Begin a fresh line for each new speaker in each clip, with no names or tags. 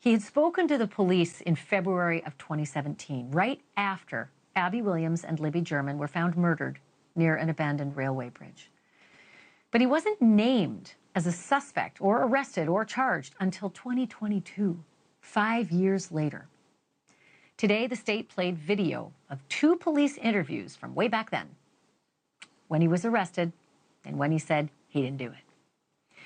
He had spoken to the police in February of 2017, right after Abby Williams and Libby German were found murdered near an abandoned railway bridge. But he wasn't named as a suspect or arrested or charged until 2022, 5 years later. Today, the state played video of 2 police interviews from way back then, when he was arrested and when he said he didn't do it.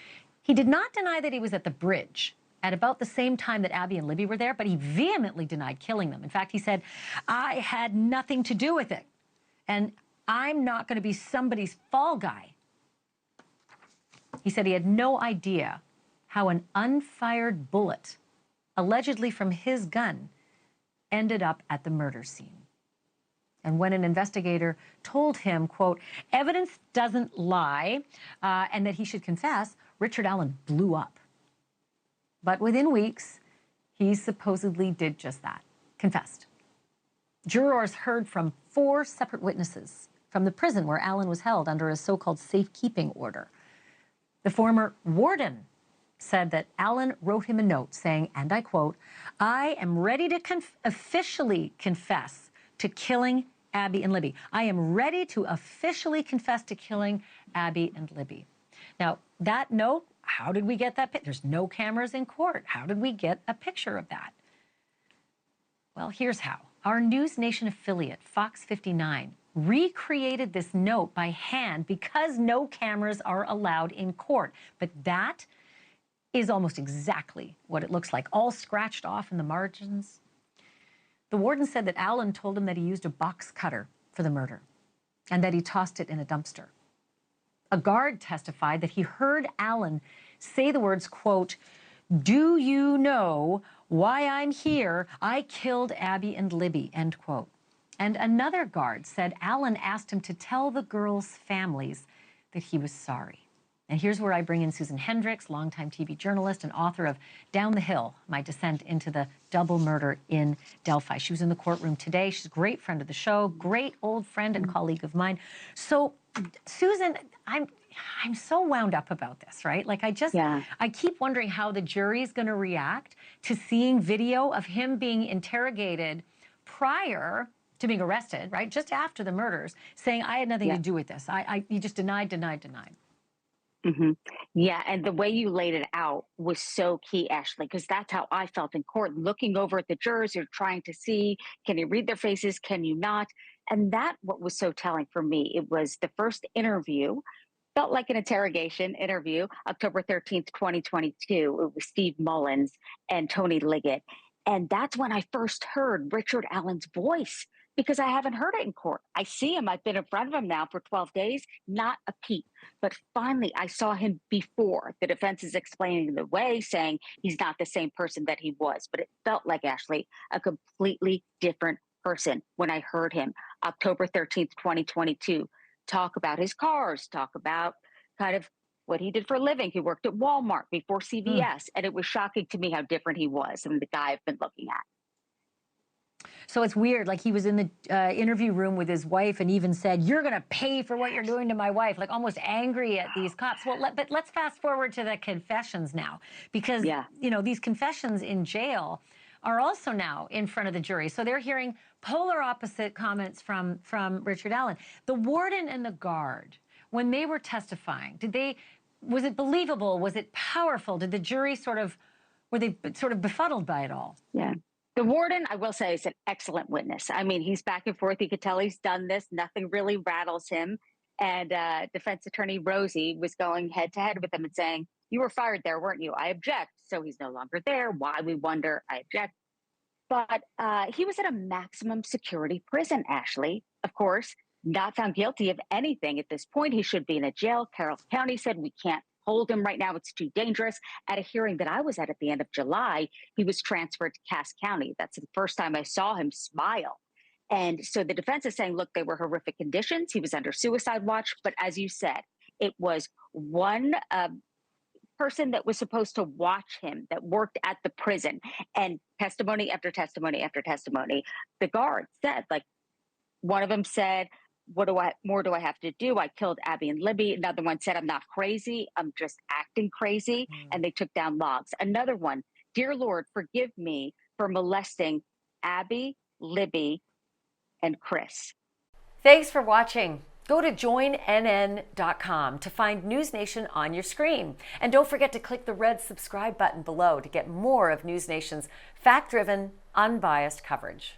He did not deny that he was at the bridge at about the same time that Abby and Libby were there, but he vehemently denied killing them. In fact, he said, "I had nothing to do with it, and I'm not going to be somebody's fall guy." He said he had no idea how an unfired bullet, allegedly from his gun, ended up at the murder scene. And when an investigator told him, quote, "evidence doesn't lie," and that he should confess, Richard Allen blew up. But within weeks, he supposedly did just that, confessed. Jurors heard from 4 separate witnesses from the prison where Allen was held under a so-called safekeeping order. The former warden said that Allen wrote him a note saying, and I quote, "I am ready to officially confess to killing Abby and Libby. I am ready to officially confess to killing Abby and Libby." Now, that note, how did we get that? There's no cameras in court. How did we get a picture of that? Well, here's how. Our NewsNation affiliate, Fox 59, recreated this note by hand because no cameras are allowed in court. But that is almost exactly what it looks like, all scratched off in the margins. The warden said that Allen told him that he used a box cutter for the murder and that he tossed it in a dumpster. A guard testified that he heard Allen say the words, quote, "Do you know why I'm here? I killed Abby and Libby," end quote. And another guard said Allen asked him to tell the girls' families that he was sorry. And here's where I bring in Susan Hendricks, longtime TV journalist and author of Down the Hill, My Descent into the Double Murder in Delphi. She was in the courtroom today. She's a great friend of the show, great old friend and colleague of mine. So, Susan, I'm so wound up about this, right? Like, I keep wondering how the jury's going to react to seeing video of him being interrogated prior to being arrested, right? Just after the murders, saying, "I had nothing to do with this. He just denied."
Mm-hmm. Yeah, and the way you laid it out was so key, Ashleigh, because that's how I felt in court. Looking over at the jurors, you're trying to see, can you read their faces? Can you not? And that what was so telling for me. It was the first interview, felt like an interrogation interview, October 13th, 2022. It was Steve Mullins and Tony Liggett. And that's when I first heard Richard Allen's voice, because I haven't heard it in court. I see him. I've been in front of him now for 12 days, not a peep. But finally, I saw him before. The defense is explaining the way, saying he's not the same person that he was. But it felt like, Ashleigh, a completely different person when I heard him October 13th, 2022, talk about his cars, talk about kind of what he did for a living. He worked at Walmart before CVS. And it was shocking to me how different he was than the guy I've been looking at.
So it's weird, like he was in the interview room with his wife and even said, "You're going to pay for what you're doing to my wife," like almost angry at these cops. Well, but let's fast forward to the confessions now, because, you know, these confessions in jail are also now in front of the jury. So they're hearing polar opposite comments from Richard Allen. The warden and the guard, when they were testifying, was it believable? Was it powerful? Did the jury were they sort of befuddled by it all?
Yeah. The warden, I will say, is an excellent witness. I mean, he's back and forth. You could tell he's done this. Nothing really rattles him. And defense attorney Rosie was going head to head with him and saying, "You were fired there, weren't you?" I object. So he's no longer there. Why, we wonder. I object. But he was at a maximum security prison, Ashleigh. Of course, not found guilty of anything at this point. He should be in a jail. Carroll County said, "We can't hold him right now. It's too dangerous." At a hearing that I was at the end of July, he was transferred to Cass County. That's the first time I saw him smile. And so the defense is saying, look, they were horrific conditions. He was under suicide watch. But as you said, it was one person that was supposed to watch him that worked at the prison, and testimony after testimony after testimony. The guard said, like, one of them said, "What more do I have to do? I killed Abby and Libby." Another one said, "I'm not crazy. I'm just acting crazy." And they took down logs. Another one Dear Lord, forgive me for molesting Abby, Libby, and Chris.
Thanks for watching. Go to joinnn.com to find NewsNation on your screen. And don't forget to click the red subscribe button below to get more of NewsNation's fact-driven, unbiased coverage.